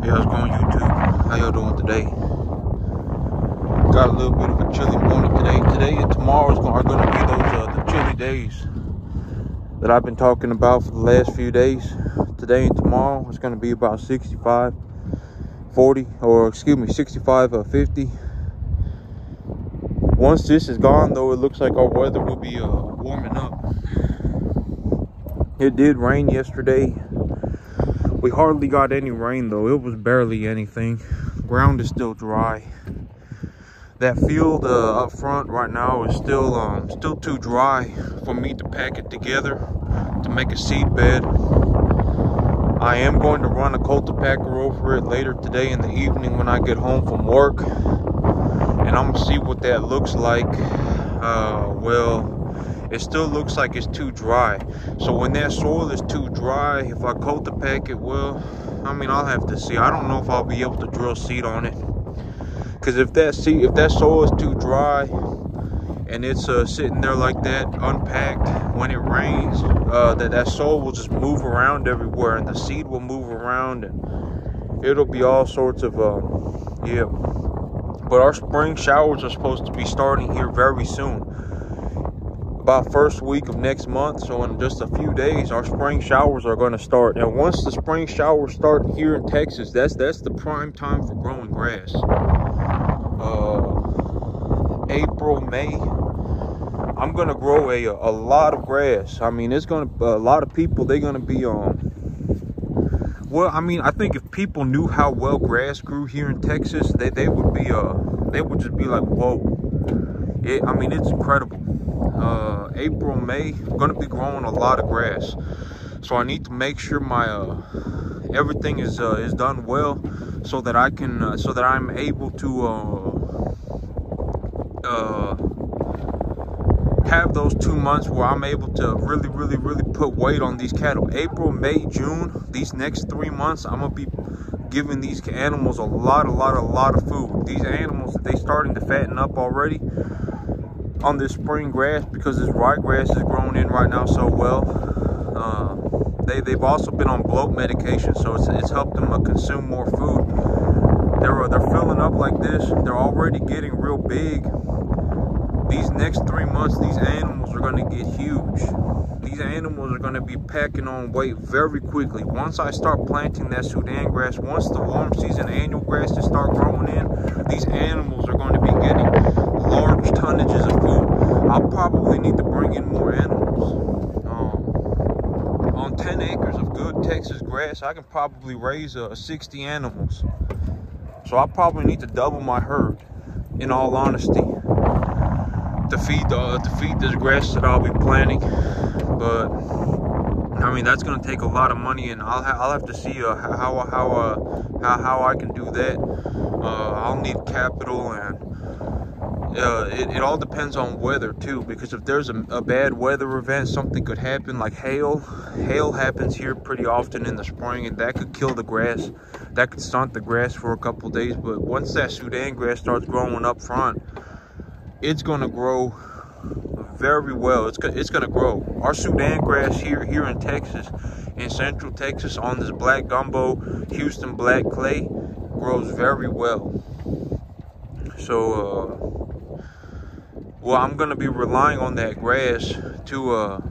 Hey, how's it going, YouTube? How y'all doing today? Got a little bit of a chilly morning today. Today and tomorrow are going to be those the chilly days that I've been talking about for the last few days. Today and tomorrow it's going to be about 65, 40, or excuse me, 65, 50. Once this is gone, though, it looks like our weather will be warming up. It did rain yesterday. We hardly got any rain, though. It was barely anything. Ground is still dry. That field up front right now is still too dry for me to pack it together to make a seed bed. I am going to run a cultipacker over it later today in the evening when I get home from work, and I'm gonna see what that looks like. Well, it still looks like it's too dry. So when that soil is too dry, if I cultipack it, well, I mean, I'll have to see. I don't know if I'll be able to drill seed on it, because if that soil is too dry and it's sitting there like that, unpacked, when it rains, that soil will just move around everywhere, and the seed will move around, and it'll be all sorts of yeah. But our spring showers are supposed to be starting here very soon, about first week of next month. So in just a few days, our spring showers are going to start. And once the spring showers start here in Texas, that's the prime time for growing grass. April, May, I'm going to grow a lot of grass. I mean, it's going to, a lot of people, they're going to be on. Well, I mean, I think if people knew how well grass grew here in Texas, they would be they would just be like, whoa. I mean, it's incredible. April, May, I'm gonna be growing a lot of grass, so I need to make sure my everything is done well, so that I can so that I'm able to have those 2 months where I'm able to really put weight on these cattle. April, May, June, these next 3 months, I'm gonna be giving these animals a lot of food. These animals, they starting to fatten up already on this spring grass, because this rye grass is growing in right now so well. They've also been on bloat medication, so it's helped them consume more food. They're filling up like this. They're already getting real big. These next 3 months, these animals are going to get huge. These animals are going to be packing on weight very quickly. Once I start planting that Sudan grass, once the warm season annual grasses start growing in, these animals are going to be getting large tonnages of food. I'll probably need to bring in more animals. On 10 acres of good Texas grass, I can probably raise 60 animals. So I probably need to double my herd, in all honesty, to feed this grass that I'll be planting. But I mean, that's going to take a lot of money, and I'll have to see how I can do that. I'll need capital, and it all depends on weather too, because if there's a bad weather event, something could happen, like hail. Hail happens here pretty often in the spring, and that could kill the grass. That could stunt the grass for a couple days. But once that Sudan grass starts growing up front, it's going to grow very well. It's going to grow. Our Sudan grass here in Texas, in Central Texas, on this black gumbo Houston black clay, grows very well. So well, I'm going to be relying on that grass to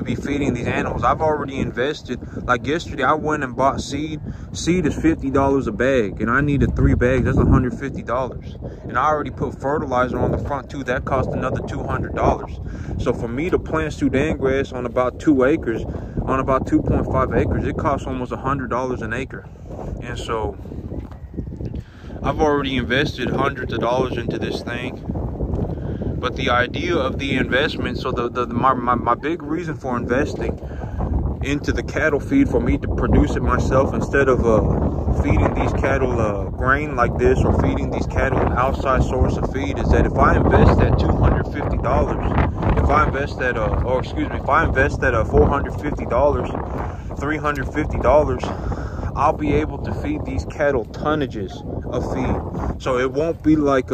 be feeding these animals. I've already invested. Like yesterday, I went and bought seed. Seed is $50 a bag, and I needed 3 bags. That's $150. And I already put fertilizer on the front too. That cost another $200. So for me to plant Sudan grass on about 2 acres, on about 2.5 acres, it costs almost $100 an acre. And so I've already invested hundreds of dollars into this thing. But the idea of the investment, so my big reason for investing into the cattle feed, for me to produce it myself instead of feeding these cattle grain like this, or feeding these cattle an outside source of feed, is that if I invest that $250, if I invest that if I invest that $450, $350, I'll be able to feed these cattle tonnages of feed. So it won't be like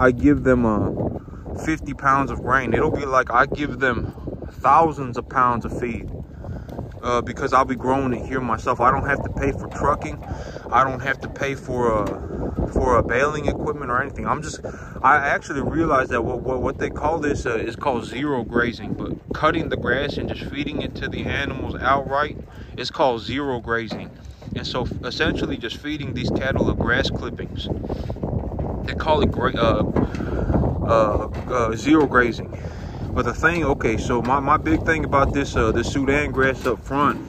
I give them 50 pounds of grain. It'll be like I give them thousands of pounds of feed. because I'll be growing it here myself. I don't have to pay for trucking. I don't have to pay for baling equipment or anything. I actually realized that what they call this is called zero grazing, but cutting the grass and just feeding it to the animals outright is called zero grazing. And so essentially just feeding these cattle of grass clippings. They call it zero grazing. But the thing, okay, so my big thing about this Sudan grass up front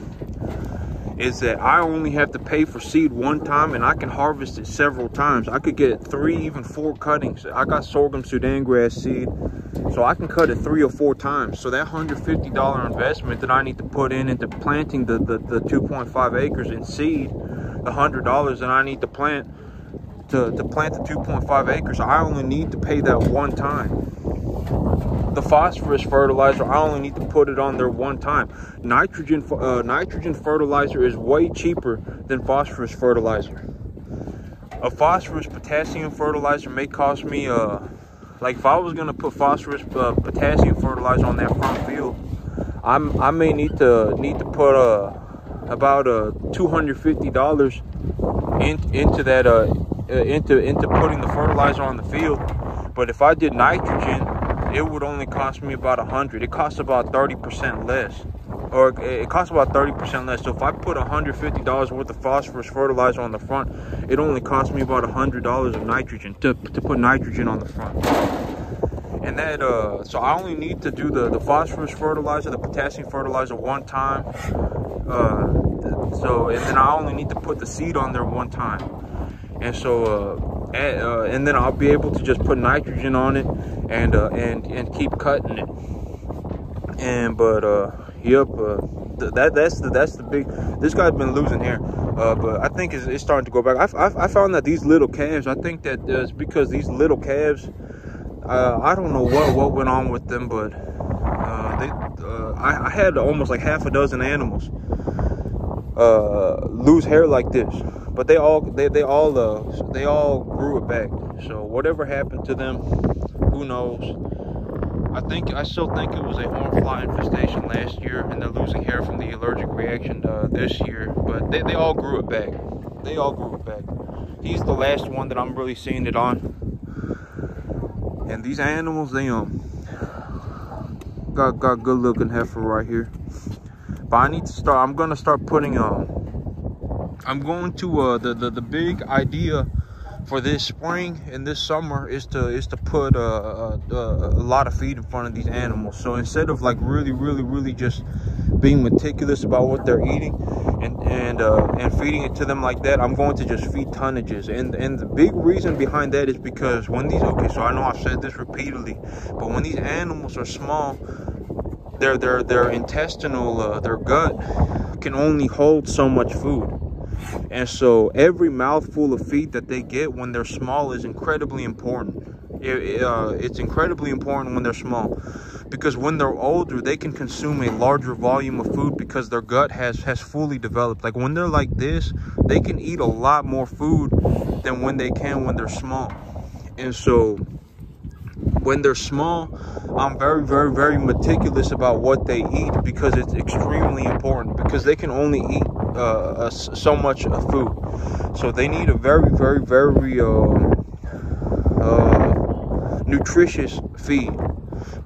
is that I only have to pay for seed one time, and I can harvest it several times. I could get 3, even 4 cuttings. I got sorghum Sudan grass seed, so I can cut it 3 or 4 times. So that $150 investment that I need to put into planting the 2.5 acres in seed, the $100 that I need to plant to plant the 2.5 acres, I only need to pay that one time. The phosphorus fertilizer, I only need to put it on there one time. Nitrogen fertilizer is way cheaper than phosphorus fertilizer. A phosphorus potassium fertilizer may cost me like if I was gonna put phosphorus potassium fertilizer on that front field, I may need to put about $250 into that into putting the fertilizer on the field. But if I did nitrogen, it would only cost me about $100. It costs about 30% less, or it costs about 30% less. So if I put $150 worth of phosphorus fertilizer on the front, it only costs me about $100 of nitrogen to put nitrogen on the front. And that so I only need to do the phosphorus fertilizer, the potassium fertilizer one time. And then I only need to put the seed on there one time. And so and then I'll be able to just put nitrogen on it and keep cutting it. And that's the big. This guy's been losing hair, but I think it's starting to go back. I found that these little calves, I think that it's because these little calves, I don't know what went on with them, but I had almost like half a dozen animals lose hair like this. But they all grew it back. So whatever happened to them, who knows? I still think it was a hornfly infestation last year, and they're losing hair from the allergic reaction this year. But they all grew it back. They all grew it back. He's the last one that I'm really seeing it on. And these animals, they got good looking heifer right here. But I need to start. I'm gonna start putting I'm going to the big idea for this spring and this summer is to put a lot of feed in front of these animals. So instead of like really just being meticulous about what they're eating and feeding it to them like that, I'm going to just feed tonnages. And the big reason behind that is because when these, okay, so I know I've said this repeatedly, but when these animals are small, their intestinal, their gut can only hold so much food. And so every mouthful of feed that they get when they're small is incredibly important. It's incredibly important when they're small, because when they're older, they can consume a larger volume of food because their gut has fully developed. Like when they're like this, they can eat a lot more food than when they can when they're small. And so when they're small, I'm very meticulous about what they eat, because it's extremely important, because they can only eat so much food. So they need a very nutritious feed.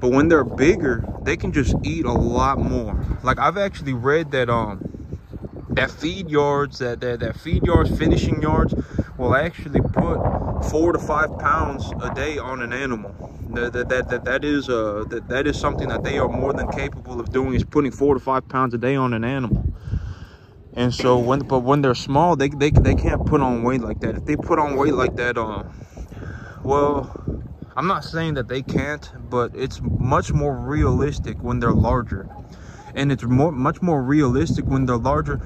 But when they're bigger, they can just eat a lot more. Like I've actually read that that feed yards, finishing yards will actually put 4 to 5 pounds a day on an animal. That is something that they are more than capable of doing, is putting 4 to 5 pounds a day on an animal. And so when they're small, they can't put on weight like that. If they put on weight like that, well, I'm not saying that they can't, but it's much more realistic when they're larger. And it's much more realistic when they're larger,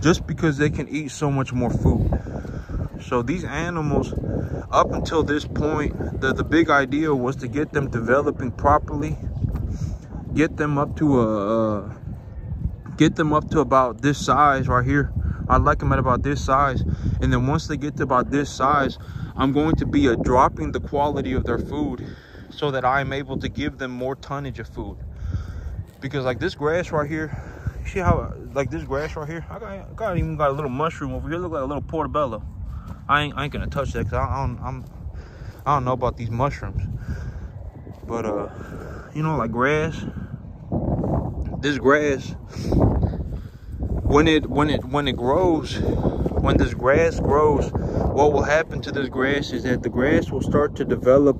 just because they can eat so much more food. So these animals, up until this point, the big idea was to get them developing properly, get them up to about this size right here. I'd like them at about this size, and then once they get to about this size, I'm going to be dropping the quality of their food so that I'm able to give them more tonnage of food. Because like this grass right here, see how, like this grass right here, I even got a little mushroom over here. Look like a little portobello. I ain't gonna touch that because I don't know about these mushrooms. But you know, like grass, this grass, when this grass grows, what will happen to this grass is that the grass will start to develop,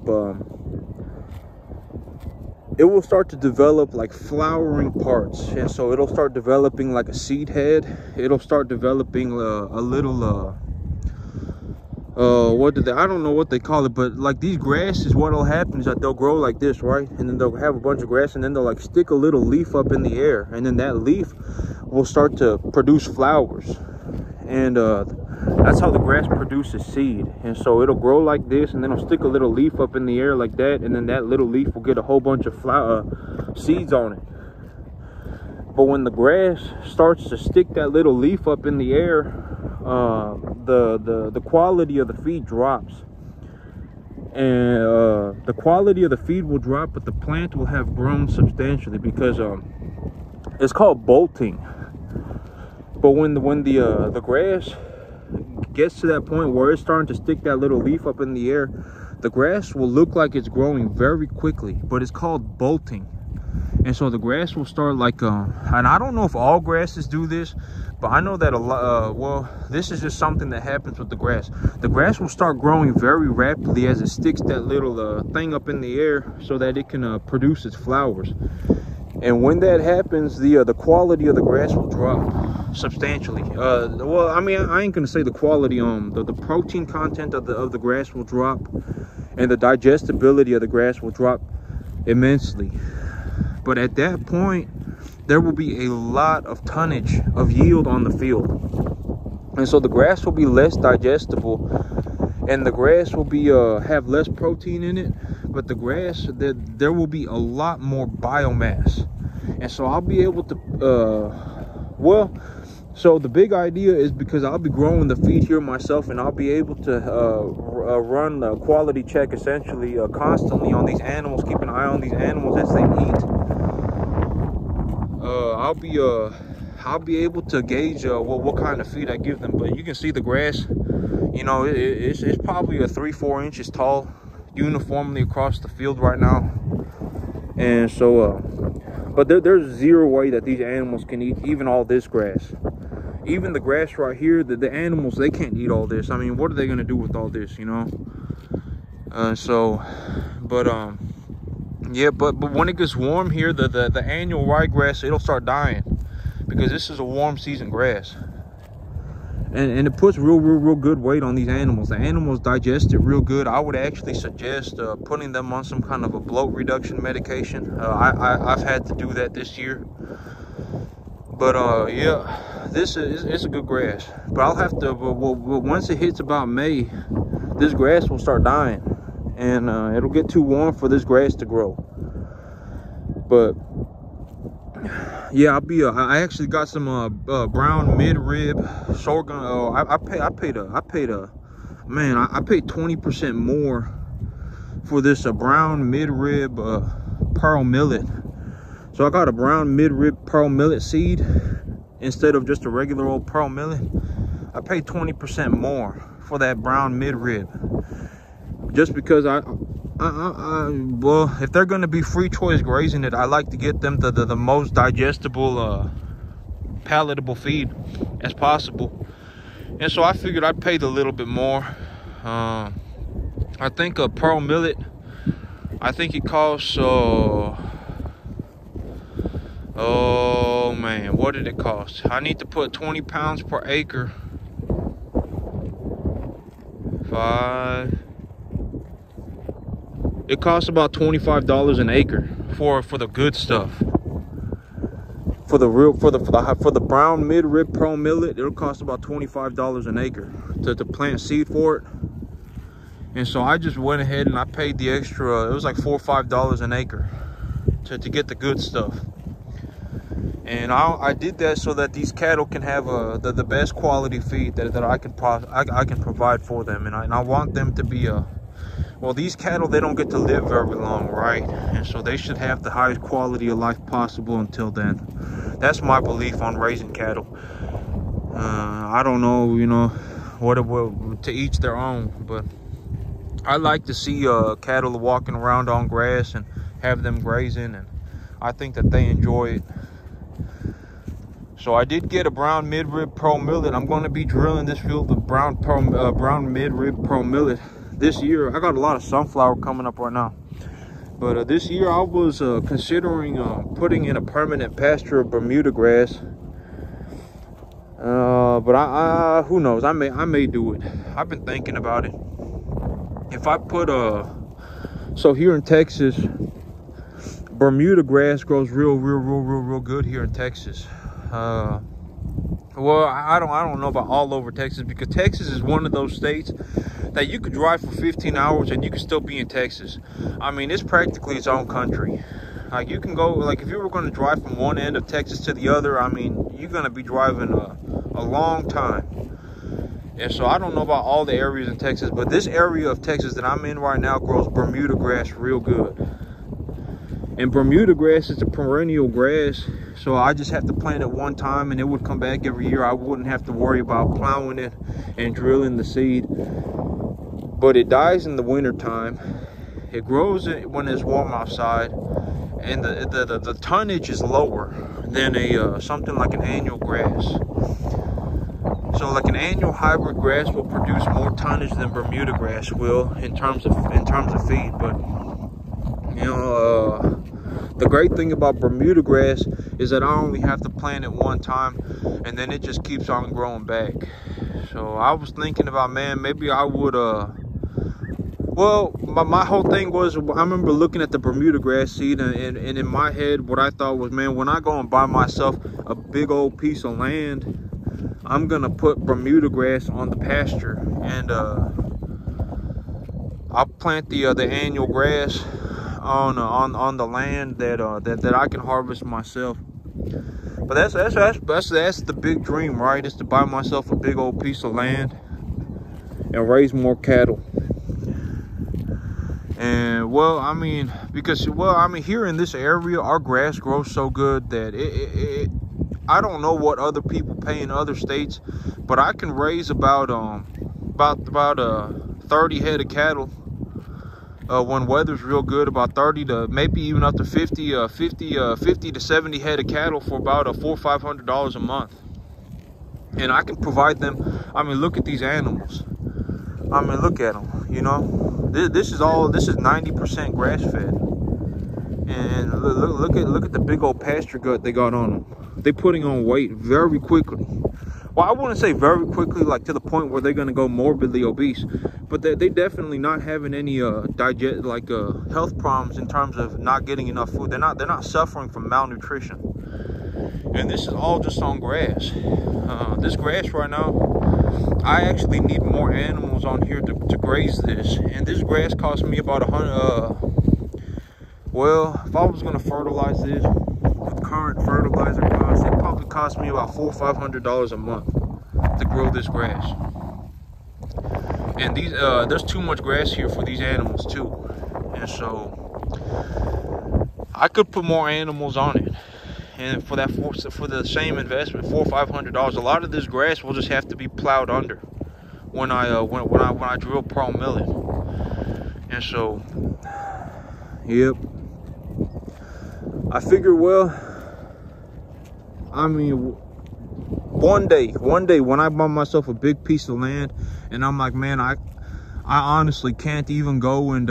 it will start to develop like flowering parts. And so it'll start developing like a seed head. It'll start developing a little, I don't know what they call it, but like these grasses, what'll happen is that they'll grow like this, right? And then they'll have a bunch of grass, and then they'll like stick a little leaf up in the air, and then that leaf will start to produce flowers. And that's how the grass produces seed. And so it'll grow like this, and then it'll stick a little leaf up in the air like that, and then that little leaf will get a whole bunch of seeds on it. But when the grass starts to stick that little leaf up in the air, the quality of the feed drops. And the quality of the feed will drop, but the plant will have grown substantially, because it's called bolting. But when the grass gets to that point where it's starting to stick that little leaf up in the air, the grass will look like it's growing very quickly, but it's called bolting. And so the grass will start like, and I don't know if all grasses do this, but I know that a lot, well, this is just something that happens with the grass. The grass will start growing very rapidly as it sticks that little thing up in the air so that it can produce its flowers. And when that happens, the quality of the grass will drop substantially. Well, I mean, I ain't gonna say the quality. The protein content of the grass will drop, and the digestibility of the grass will drop immensely. But at that point, there will be a lot of tonnage of yield on the field, and so the grass will be less digestible, and the grass will be have less protein in it. But the grass, there will be a lot more biomass, and so I'll be able to so the big idea is, because I'll be growing the feed here myself, and I'll be able to run a quality check essentially constantly on these animals, keep an eye on these animals as they eat. I'll be able to gauge what kind of feed I give them. But you can see the grass, you know, it's probably 3-4 inches tall uniformly across the field right now. And so but there's zero way that these animals can eat even all this grass. Even the grass right here, the animals, they can't eat all this. I mean, what are they gonna do with all this, you know? Yeah, but when it gets warm here, the annual rye grass, it'll start dying, because this is a warm season grass. And it puts real good weight on these animals. The animals digest it real good. I would actually suggest putting them on some kind of a bloat reduction medication. I've had to do that this year. But yeah, it's a good grass. But I'll have to, once it hits about May, this grass will start dying, and it'll get too warm for this grass to grow. But yeah, I actually got some brown midrib sorghum. I paid 20% more for this brown midrib pearl millet. So I got a brown midrib pearl millet seed instead of just a regular old pearl millet. I paid 20% more for that brown midrib, just because well, if they're going to be free choice grazing it, I like to get them the most digestible, palatable feed as possible. And so I figured I'd pay a little bit more. I think a pearl millet, I think it costs, oh man, what did it cost? I need to put 20 pounds per acre. It costs about $25 an acre for the good stuff. For the brown midrib pearl millet, it'll cost about $25 an acre to plant seed for it. And so I just went ahead and I paid the extra. It was like $4 or $5 an acre to get the good stuff. And I did that so that these cattle can have the best quality feed that I can provide for them. And I want them to be Well, these cattle, they don't get to live very long, right? And so they should have the highest quality of life possible until then. That's my belief on raising cattle. I don't know, you know, what it will, to each their own, but I like to see cattle walking around on grass and have them grazing, and I think that they enjoy it. So I did get a brown midrib pro millet. I'm going to be drilling this field with brown midrib pro millet this year. I got a lot of sunflower coming up right now, but this year I was considering putting in a permanent pasture of Bermuda grass. But I who knows, I may do it. I've been thinking about it. If I put so here in Texas, Bermuda grass grows real good here in Texas. Well, I don't know about all over Texas, because Texas is one of those states that you could drive for 15 hours and you can still be in Texas. I mean, it's practically its own country. Like, you can go, like, if you were going to drive from one end of Texas to the other, I mean, you're going to be driving a long time. And so I don't know about all the areas in Texas, but this area of Texas that I'm in right now grows Bermuda grass real good. And Bermuda grass is a perennial grass, so I just have to plant it one time and it would come back every year. I wouldn't have to worry about plowing it and drilling the seed. But it dies in the winter time. It grows when it's warm outside, and the tonnage is lower than a something like an annual grass. So like an annual hybrid grass will produce more tonnage than Bermuda grass will in terms of feed. But you know, the great thing about Bermuda grass is that I only have to plant it one time, and then it just keeps on growing back. So I was thinking about, man, maybe I would well, my whole thing was, I remember looking at the Bermuda grass seed, and in my head, what I thought was, man, when I go and buy myself a big old piece of land, I'm gonna put Bermuda grass on the pasture, and I'll plant the annual grass on the land that I can harvest myself. But that's the big dream, right? Is to buy myself a big old piece of land and raise more cattle. And well, I mean, because, well, I mean, here in this area, our grass grows so good that I don't know what other people pay in other states, but I can raise about 30 head of cattle when weather's real good, about 30 to maybe even up to 50 to 70 head of cattle for about $400 or $500 a month. And I can provide them. I mean, look at these animals. I mean, look at them, you know. This is 90% grass fed. And look at the big old pasture gut they got on them. They're putting on weight very quickly. Well, I wouldn't say very quickly, like to the point where they're going to go morbidly obese, but they definitely not having any health problems in terms of not getting enough food. They're not suffering from malnutrition. And this is all just on grass. This grass right now, I actually need more animals on here to graze this. And this grass cost me about well, if I was going to fertilize this with current fertilizer costs, it probably cost me about $400 or $500 a month to grow this grass. And these there's too much grass here for these animals too, and so I could put more animals on it, and for the same investment, $400 or $500, a lot of this grass will just have to be plowed under when I drill pro millet. And so, yep, I figure, well, I mean, one day when I buy myself a big piece of land and I'm like, man, I honestly can't even go and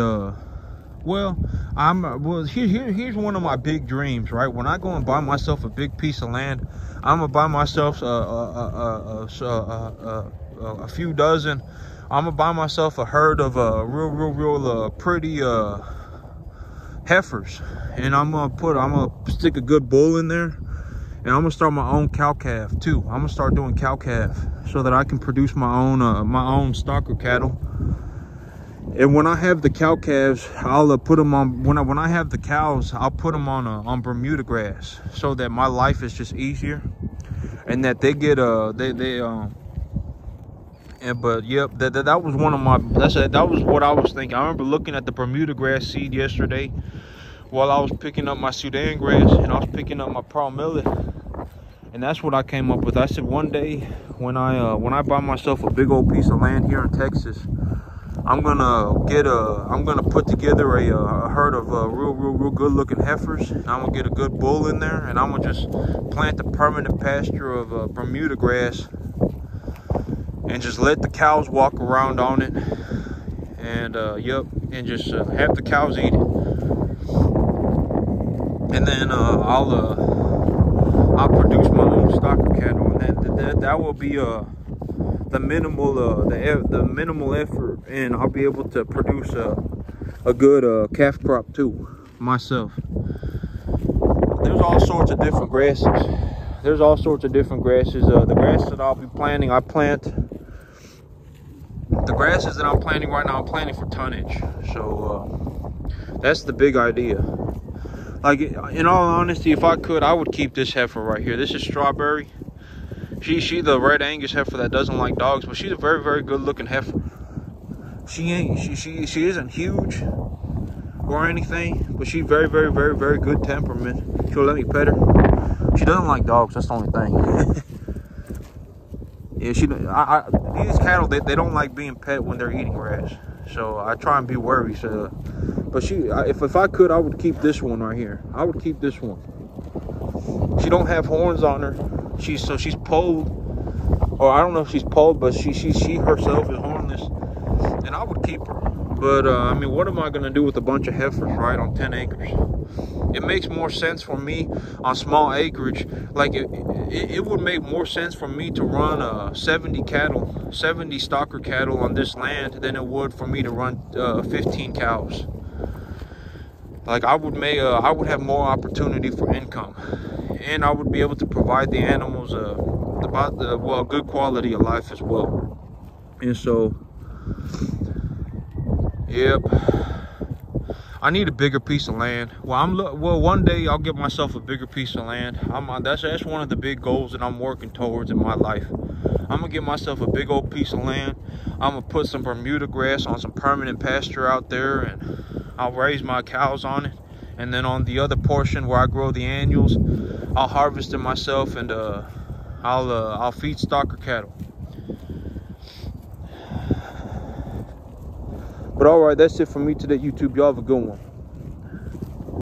here's one of my big dreams, right? When I go and buy myself a big piece of land, I'm gonna buy myself a few dozen. I'm gonna buy myself a herd of real pretty heifers, and I'm gonna stick a good bull in there, and I'm gonna start my own cow calf too. I'm gonna start doing cow calf so that I can produce my own stock of cattle. And when I have the cow calves, I'll put them on. When I have the cows, I'll put them on Bermuda grass, so that my life is just easier, and that they get And but yep, that was one of my, that was what I was thinking. I remember looking at the Bermuda grass seed yesterday while I was picking up my Sudan grass and I was picking up my pearl millet, and that's what I came up with. I said one day when I buy myself a big old piece of land here in Texas, I'm gonna put together a herd of real good looking heifers. I'm gonna get a good bull in there, and I'm gonna just plant a permanent pasture of Bermuda grass and just let the cows walk around on it, and yep, and just have the cows eat it. And then I'll produce my own stocker cattle, and that will be the minimal effort, and I'll be able to produce a good calf crop too myself. There's all sorts of different grasses. The grass that I'll be planting, the grasses that I'm planting right now, I'm planting for tonnage. So that's the big idea. Like, in all honesty, if I could, I would keep this heifer right here. This is Strawberry. She the red Angus heifer that doesn't like dogs, but she's a very good looking heifer. She isn't huge or anything, but she's very good temperament. She'll let me pet her. She doesn't like dogs, that's the only thing. Yeah, these cattle, they don't like being pet when they're eating grass, so I try and be wary. So, but if I could, I would keep this one right here. I would keep this one. She don't have horns on her. She's polled, or I don't know if she's polled, but she herself is hornless, and I would keep her. But I mean, what am I gonna do with a bunch of heifers, right, on 10 acres? It makes more sense for me on small acreage. Like it would make more sense for me to run 70 stocker cattle on this land than it would for me to run 15 cows. Like I would have more opportunity for income, and I would be able to provide the animals good quality of life as well. And so, yep, I need a bigger piece of land. Well, one day I'll get myself a bigger piece of land. That's one of the big goals that I'm working towards in my life. I'm gonna get myself a big old piece of land. I'm gonna put some Bermuda grass on some permanent pasture out there, and I'll raise my cows on it. And then on the other portion where I grow the annuals, I'll harvest it myself, and I'll feed stocker cattle. But all right, that's it for me today, YouTube. Y'all have a good one.